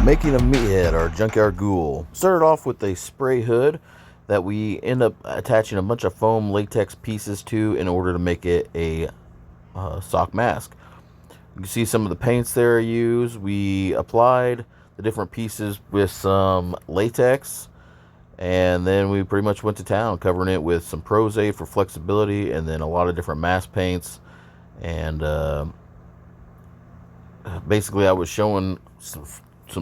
Making a Meathead, our junkyard ghoul. Started off with a spray hood that we end up attaching a bunch of foam latex pieces to in order to make it a sock mask. You can see some of the paints there I used. We applied the different pieces with some latex, and then we pretty much went to town covering it with some Prozade for flexibility, and then a lot of different mask paints. And basically I was showing some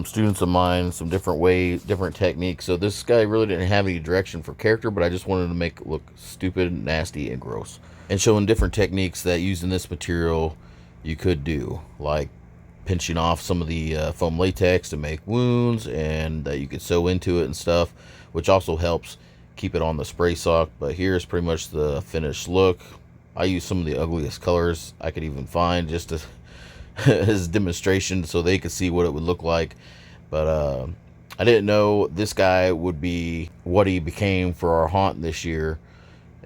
students of mine some different techniques. So this guy really didn't have any direction for character, but I just wanted to make it look stupid, nasty, and gross. And showing different techniques that using this material you could do, like pinching off some of the foam latex to make wounds, and that you could sew into it and stuff, which also helps keep it on the spray sock. But here's pretty much the finished look. I used some of the ugliest colors I could even find just to as demonstration so they could see what it would look like. But I didn't know this guy would be what he became for our haunt this year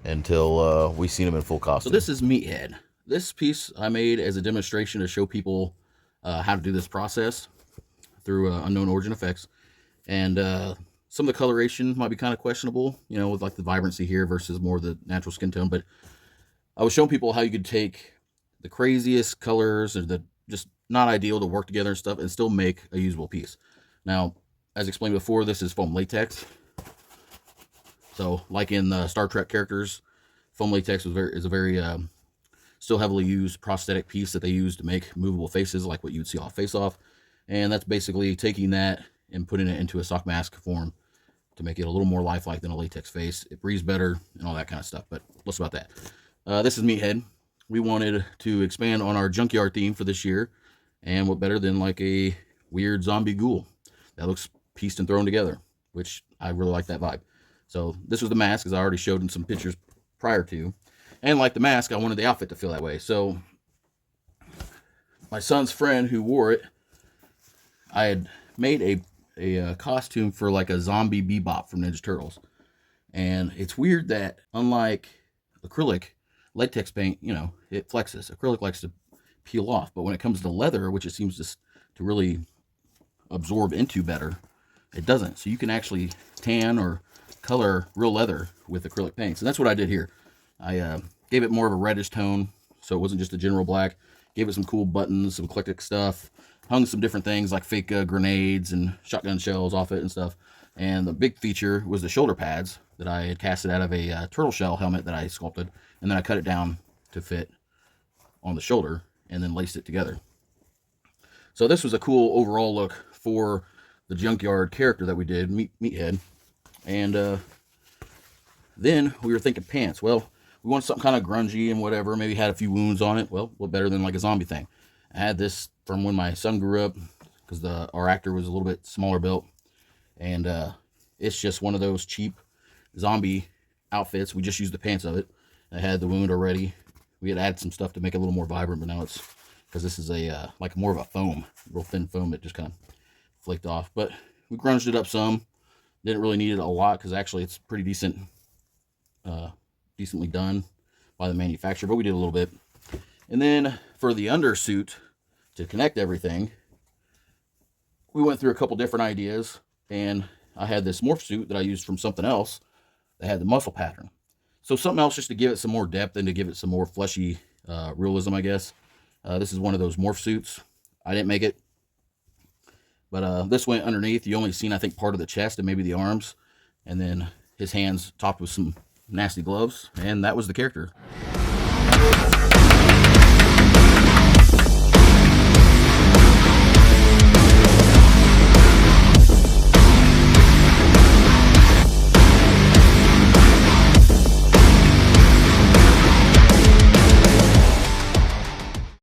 until we seen him in full costume. So this is Meathead. This piece I made as a demonstration to show people how to do this process through unknown origin effects. And some of the coloration might be kind of questionable, you know, with like the vibrancy here versus more of the natural skin tone. But I was showing people how you could take the craziest colors or the just not ideal to work together and stuff and still make a usable piece. Now, as explained before, this is foam latex. So like in Star Trek characters, foam latex is a very still heavily used prosthetic piece that they use to make movable faces, like what you'd see off Face Off. And that's basically taking that and putting it into a sock mask form to make it a little more lifelike than a latex face. It breathes better and all that kind of stuff, but less about that. This is Meathead. We wanted to expand on our junkyard theme for this year, and what better than like a weird zombie ghoul that looks pieced and thrown together, which I really like that vibe. So this was the mask, as I already showed in some pictures prior to. And like the mask, I wanted the outfit to feel that way. So my son's friend who wore it, I had made a costume for like a zombie Bebop from Ninja Turtles. And it's weird that unlike acrylic, latex paint, you know, it flexes. Acrylic likes to peel off. But when it comes to leather, which it seems to really absorb into better, it doesn't. So you can actually tan or color real leather with acrylic paints. And that's what I did here. I gave it more of a reddish tone, so it wasn't just a general black. Gave it some cool buttons, some eclectic stuff. Hung some different things like fake grenades and shotgun shells off it and stuff. And the big feature was the shoulder pads that I had casted out of a turtle shell helmet that I sculpted. And then I cut it down to fit on the shoulder and then laced it together. So this was a cool overall look for the junkyard character that we did, Meathead. And then we were thinking pants. Well, we wanted something kind of grungy and whatever. Maybe had a few wounds on it. Well, what better than like a zombie thing? I had this from when my son grew up because our actor was a little bit smaller built. And it's just one of those cheap zombie outfits. We just used the pants of it. I had the wound already. We had added some stuff to make it a little more vibrant, but now it's because this is a like more of a foam, real thin foam that just kind of flaked off. But we grunged it up some. Didn't really need it a lot because actually it's pretty decently done by the manufacturer, but we did a little bit. And then for the undersuit to connect everything, we went through a couple different ideas, and I had this morph suit that I used from something else that had the muscle pattern. So something else just to give it some more depth and to give it some more fleshy realism, I guess. This is one of those morph suits. I didn't make it, but this went underneath. You only seen, I think, part of the chest and maybe the arms, and then his hands topped with some nasty gloves, and that was the character.